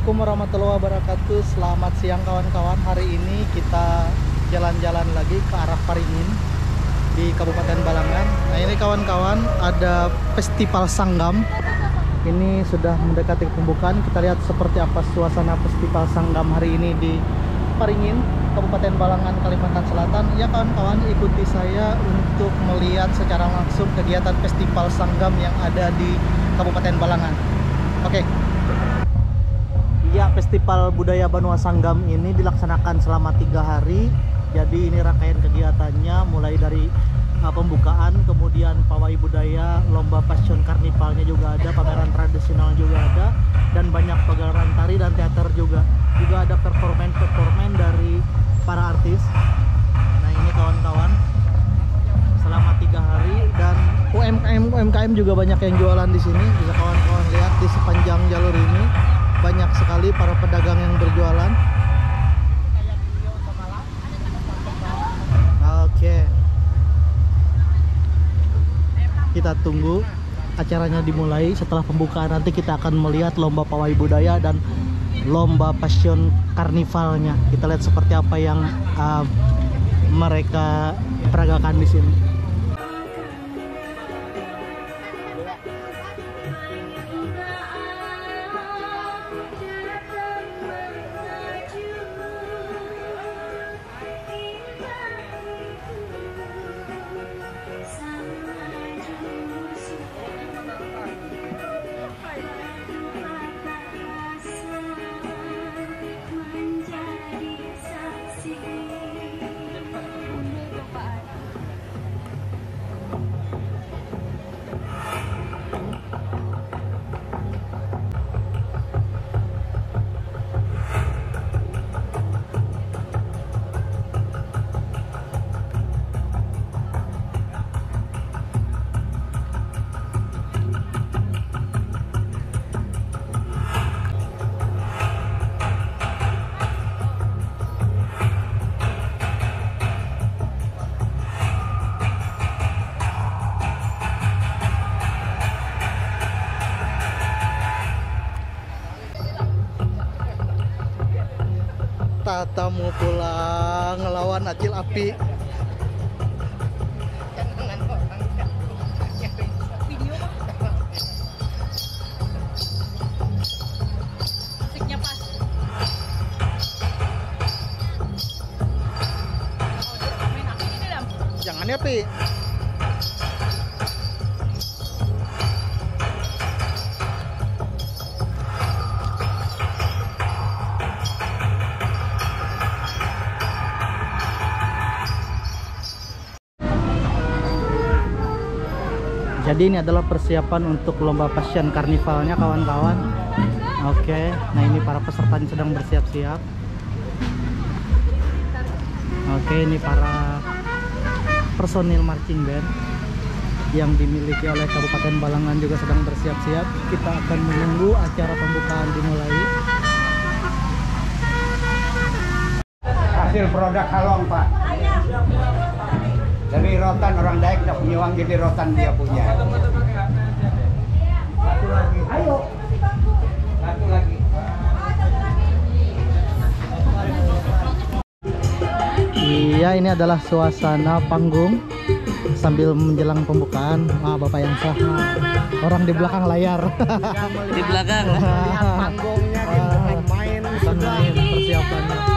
Assalamualaikum warahmatullahi wabarakatuh. Selamat siang kawan-kawan. Hari ini kita jalan-jalan lagi ke arah Paringin di Kabupaten Balangan. Nah ini kawan-kawan, ada Festival Sanggam. Ini sudah mendekati pembukaan. Kita lihat seperti apa suasana Festival Sanggam hari ini di Paringin, Kabupaten Balangan, Kalimantan Selatan. Ya kawan-kawan, ikuti saya untuk melihat secara langsung kegiatan Festival Sanggam yang ada di Kabupaten Balangan. Oke. Ya, Festival Budaya Banua Sanggam ini dilaksanakan selama 3 hari. Jadi ini rangkaian kegiatannya mulai dari pembukaan, kemudian pawai budaya, lomba passion karnivalnya juga ada, pameran tradisional juga ada, dan banyak pagelaran tari dan teater juga. Juga ada performan dari para artis. Nah ini kawan-kawan, selama 3 hari, dan UMKM juga banyak yang jualan di sini. Bisa kawan-kawan lihat di sepanjang jalur ini banyak sekali para pedagang yang berjualan. Oke, kita tunggu acaranya dimulai. Setelah pembukaan nanti kita akan melihat lomba pawai budaya dan lomba passion karnivalnya. Kita lihat seperti apa yang mereka peragakan di sini. Tata mau pulang ngelawan Acil Api. Musiknya pas. Main api ini dam. Jangan ya Pi. Jadi ini adalah persiapan untuk lomba passion karnivalnya kawan-kawan. Oke, nah ini para pesertanya sedang bersiap-siap. Oke, ini para personil marching band yang dimiliki oleh Kabupaten Balangan juga sedang bersiap-siap. Kita akan menunggu acara pembukaan dimulai. Hasil produk halong Pak. Dari rotan orang Dayak tidak punya uang, jadi rotan dia punya. Satu lagi. Ayo. Satu lagi. Iya, ini adalah suasana panggung sambil menjelang pembukaan. Bapak yang sah, orang di belakang layar. Di belakang. Panggungnya gitu, main persiapannya.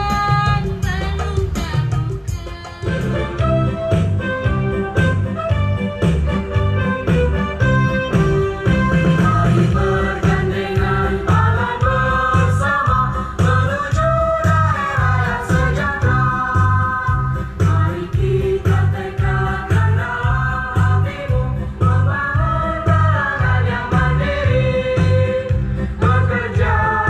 Bekerja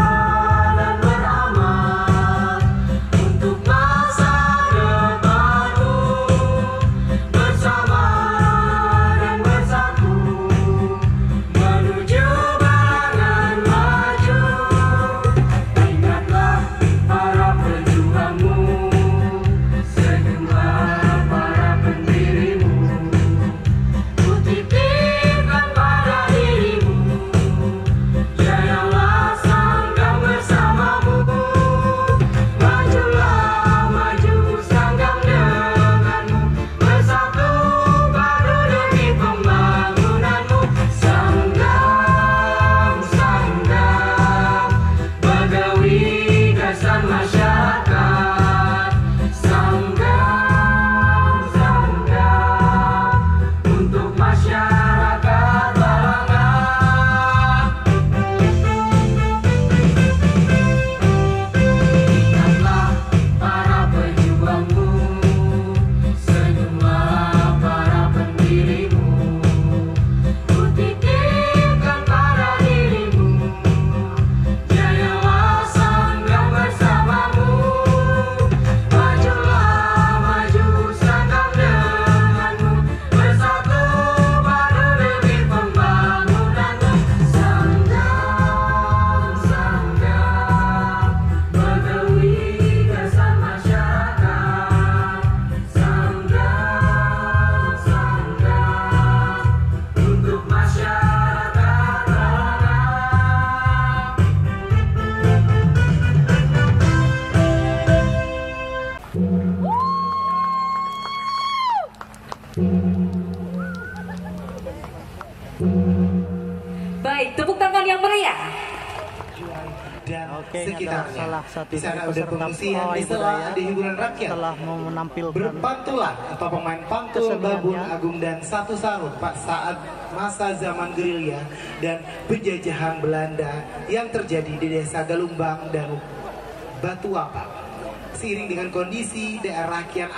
ini adalah sekitarnya. salah satu Di sana dari ada peserta pengungsian, pawai di sana budaya ada hiburan rakyat. telah menampilkan Berpantulan atau pemain pantul keseniannya. babun agung dan satu sahut Pak saat masa zaman gerilya dan penjajahan Belanda yang terjadi di desa Galumbang dan Batu Apak. Seiring dengan kondisi daerah kian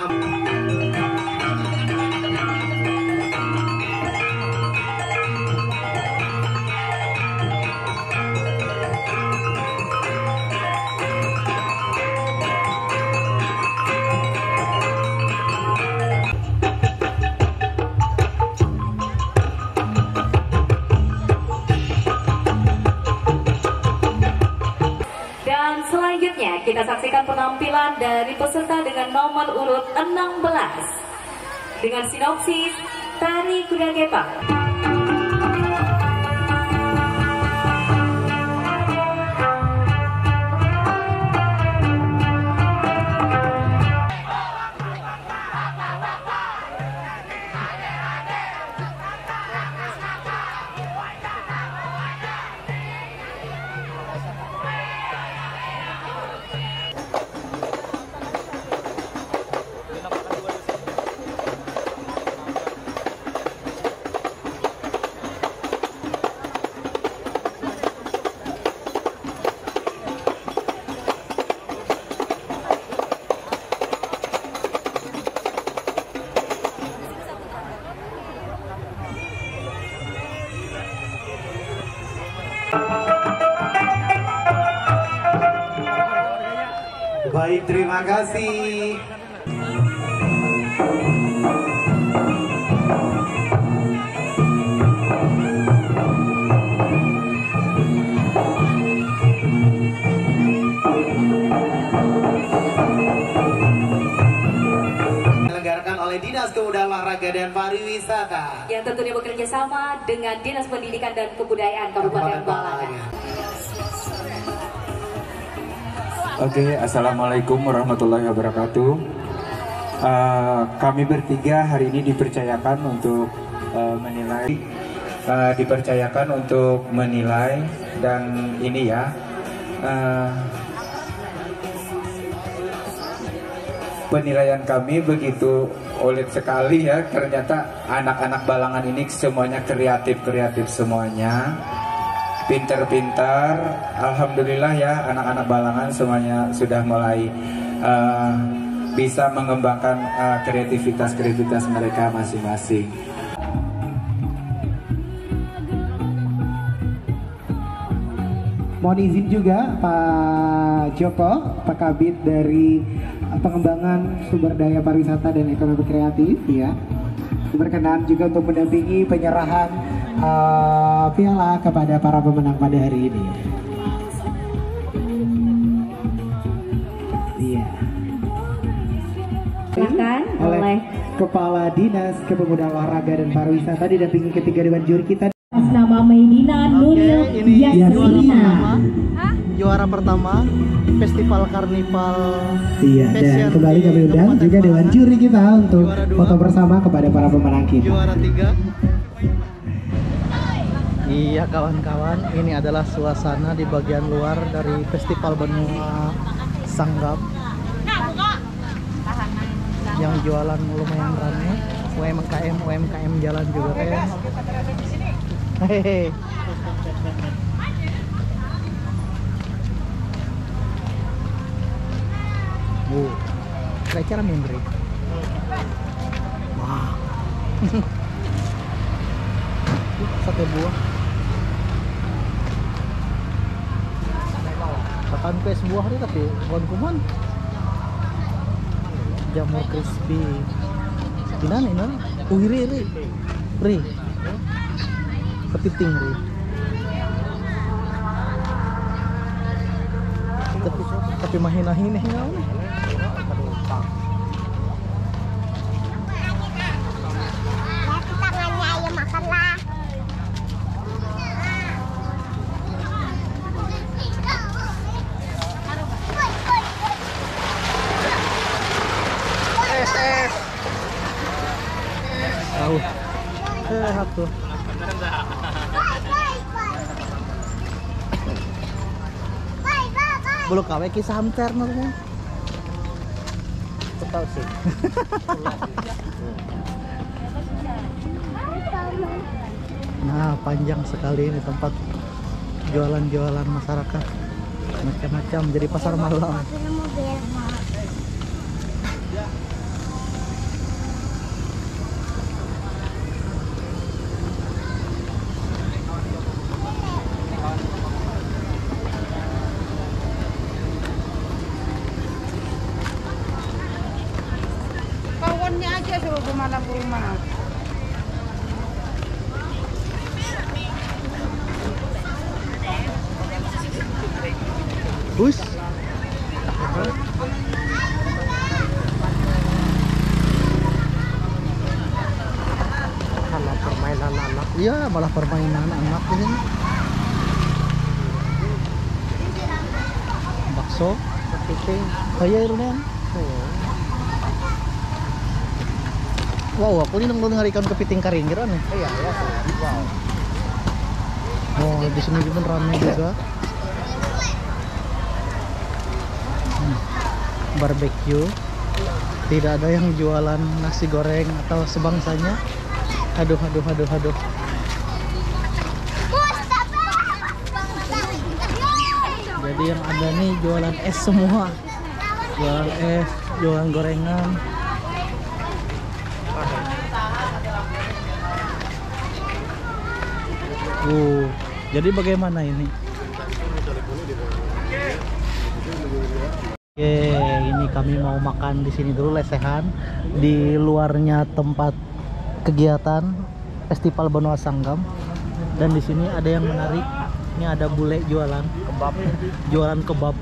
Dan selanjutnya kita saksikan penampilan dari peserta dengan nomor urut 16 dengan sinopsis Tari Kuda Kepang. Baik, terima kasih. Diselenggarakan oleh Dinas Kebudayaan Olahraga dan Pariwisata Yang tentunya bekerja sama dengan Dinas Pendidikan dan Kebudayaan Kabupaten Balangan. Oke, assalamualaikum warahmatullahi wabarakatuh. Kami bertiga hari ini dipercayakan untuk menilai, dan ini ya penilaian kami begitu ulet sekali ya. Ternyata anak-anak Balangan ini semuanya kreatif semuanya. Pintar-pintar, alhamdulillah ya, anak-anak Balangan semuanya sudah mulai bisa mengembangkan kreativitas mereka masing-masing. Mohon izin juga Pak Joko, Pak Kabid dari Pengembangan Sumber Daya Pariwisata dan Ekonomi Kreatif ya, berkenan juga untuk mendampingi penyerahan piala kepada para pemenang pada hari ini. Iya. Silakan oleh Kepala Dinas Kepemudaan Olahraga dan Pariwisata didampingi ketiga dewan juri kita. atas nama Medina Nuril ini Yasmina. juara pertama Festival Karnival. Iya, dan Fashion kembali di kami undang Kabupaten juga dewan Balangan. juri kita untuk Juara dua. foto bersama kepada para pemenang kita. Juara 3. Iya kawan-kawan, ini adalah suasana di bagian luar dari Festival Benua Sanggam yang jualan lumayan ramai. UMKM jalan juga kayak. Hehehe. Kayak cara memberi. Wah. Sate buah. Tekan ke buah nih tapi bukan kuman. Jamur crispy. Dinan ini? Ri. Kepiting ri. Tapi mahina-hina nih. Tahu. Sehat tuh. Bulu kawe kisah hamter namanya. Tahu sih. Nah, panjang sekali ini tempat jualan-jualan masyarakat macam-macam, jadi pasar malam. Kawannya aja suruh kemana ke rumah. Bus. Karena permainan anak. Iya, malah permainan anak ini. Bakso, kepiting, kayak irunan. Wow, aku ini nunggu ngarikan kepiting karing kira nih. Iya, ya. Wow. Oh, di sini pun ramai juga. Barbecue. Tidak ada yang jualan nasi goreng atau sebangsanya. Aduh. Jadi yang ada nih jualan es semua. Jualan es, jualan gorengan. Jadi bagaimana ini? Oke, ini kami mau makan di sini dulu lesehan di luarnya tempat kegiatan Festival Benua Sanggam. Dan di sini ada yang menarik. Ini ada bule jualan kebab. Jualan kebab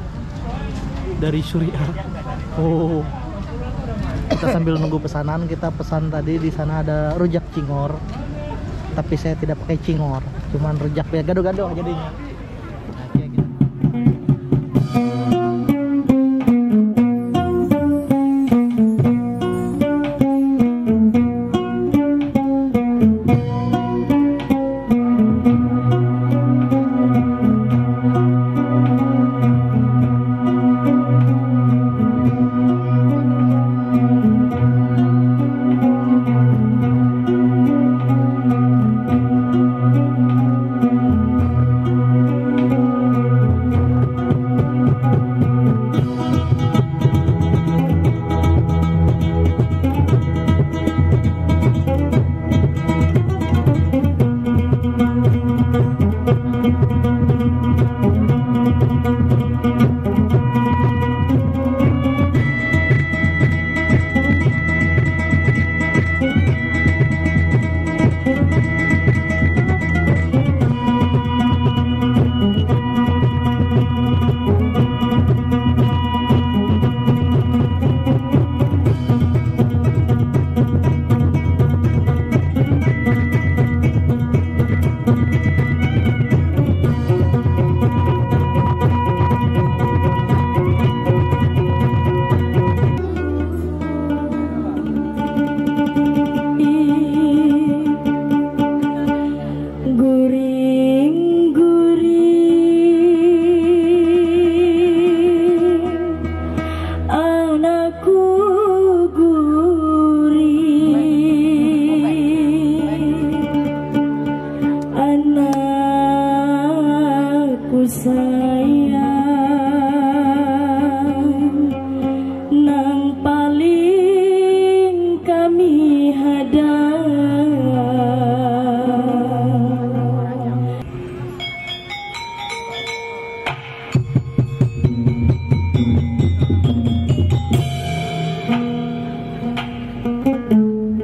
dari Suriah. Oh. Kita sambil nunggu pesanan, kita pesan tadi di sana ada rujak cingor. Tapi saya tidak pakai cingor, cuman rujak biar gaduh-gaduh jadinya. Nah, kayak gitu.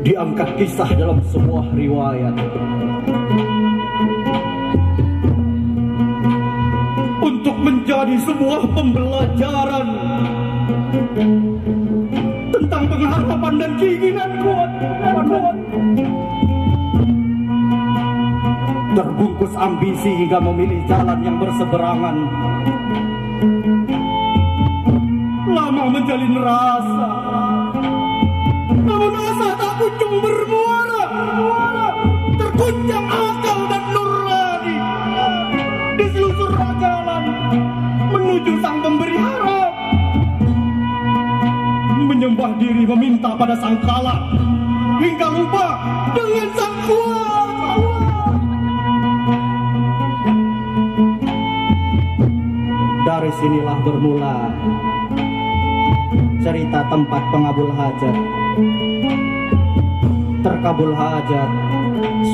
Diangkat kisah dalam sebuah riwayat untuk menjadi sebuah pembelajaran tentang pengharapan dan keinginan kuat. Terbungkus ambisi hingga memilih jalan yang berseberangan. Lama menjalin rasa, namun asa tak kunjung bermuara. Terguncang akal dan nurani. Diselusur jalan menuju sang pemberi kami meminta pada sang kala hingga lupa dengan sang kuasa. Dari sinilah bermula cerita tempat pengabul hajat. Terkabul hajat,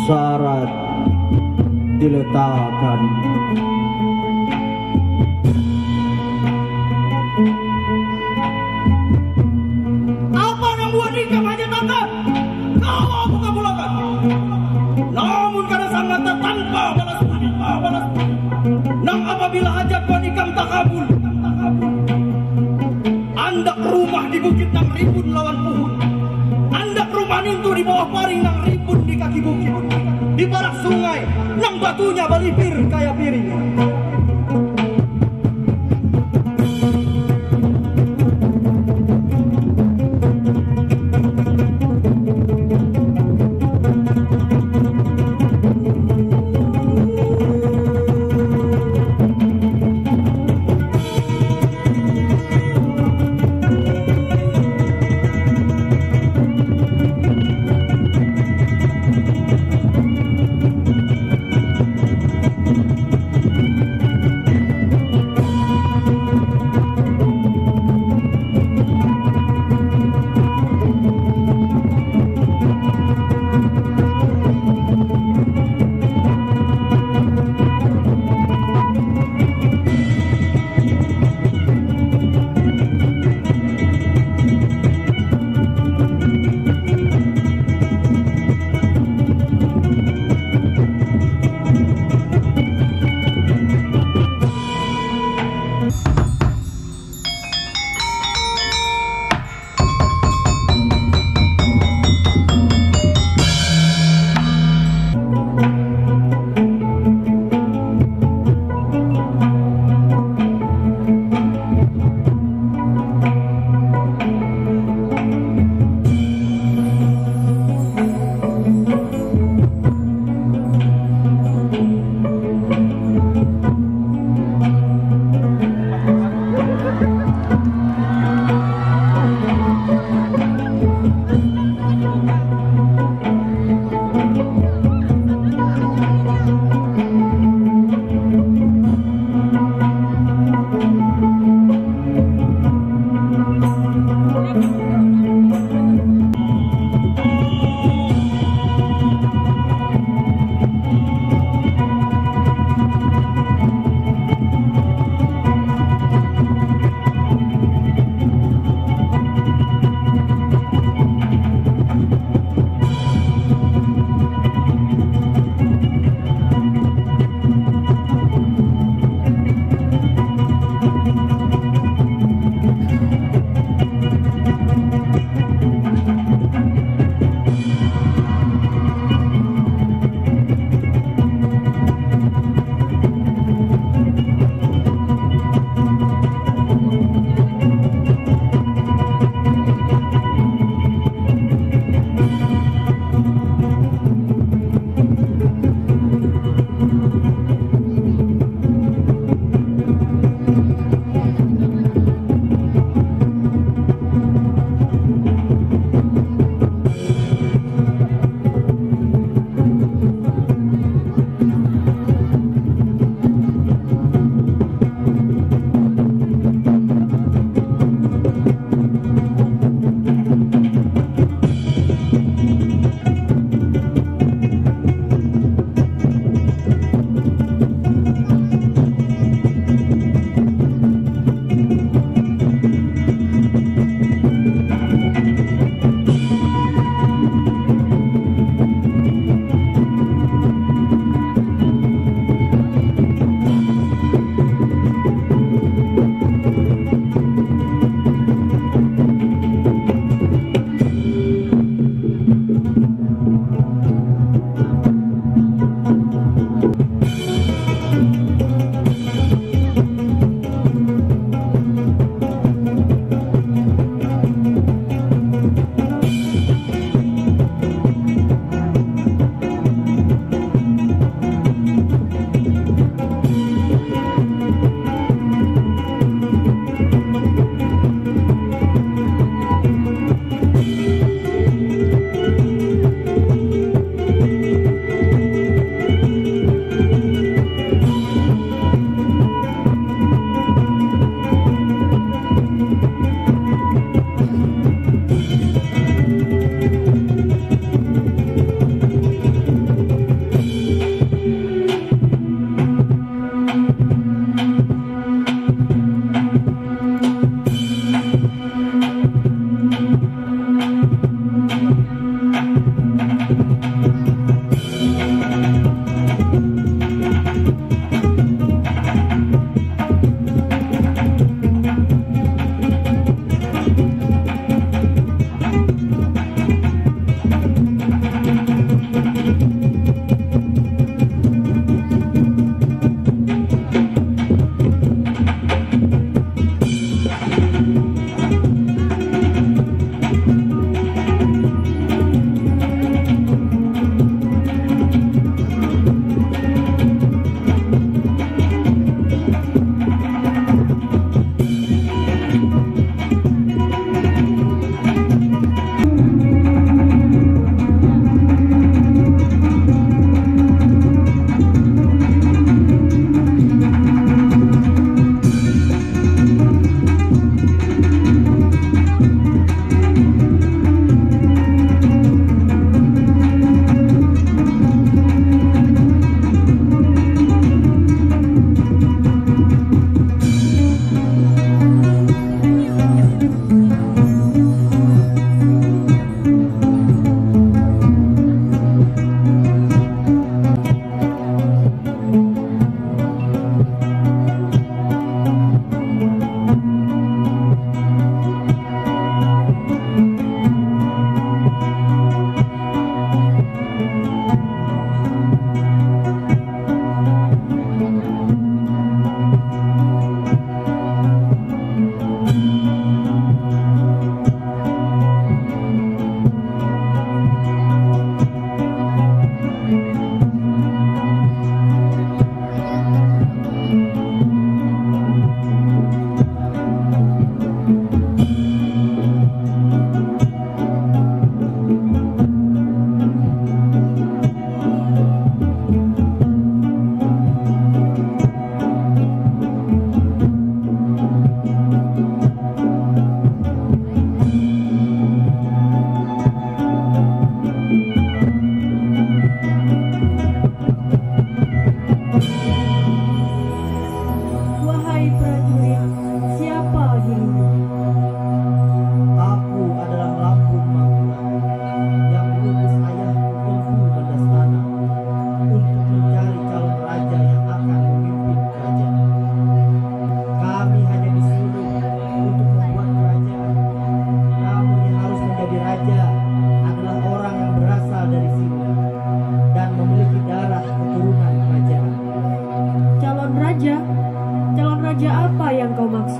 syarat diletakkan. Apa yang buat nikah hajat anda? Kau aku kabulkan. Namun karena sangat tanpa balas budi, nang apabila hajat buat nikah tak kabul, anda rumah di bukit nang ribun lawan puhun. Anda rumah itu di bawah paring nang ribun di kaki bukit. Di barak sungai nang batunya balipir kayak piring.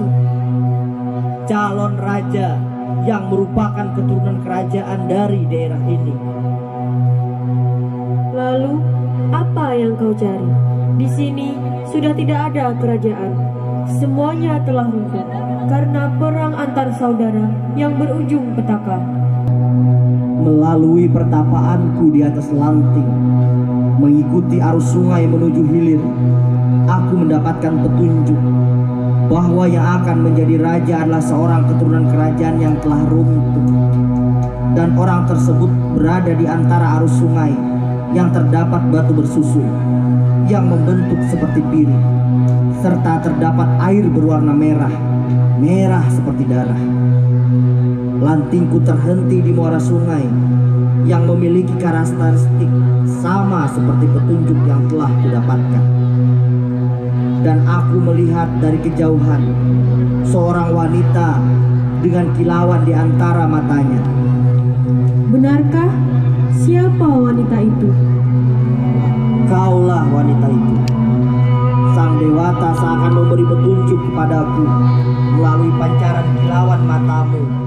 dimaksud? Calon raja yang merupakan keturunan kerajaan dari daerah ini. Lalu, apa yang kau cari? Di sini sudah tidak ada kerajaan. Semuanya telah runtuh karena perang antar saudara yang berujung petaka. Melalui pertapaanku di atas lanting, mengikuti arus sungai menuju hilir, aku mendapatkan petunjuk bahwa yang akan menjadi raja adalah seorang keturunan kerajaan yang telah runtuh. Dan orang tersebut berada di antara arus sungai yang terdapat batu bersusun yang membentuk seperti piring, serta terdapat air berwarna merah, merah seperti darah. Lantingku terhenti di muara sungai yang memiliki karakteristik sama seperti petunjuk yang telah kudapatkan. Dan aku melihat dari kejauhan seorang wanita dengan kilauan di antara matanya. Benarkah? Siapa wanita itu? Kaulah wanita itu. Sang Dewata seakan memberi petunjuk kepadaku melalui pancaran kilauan matamu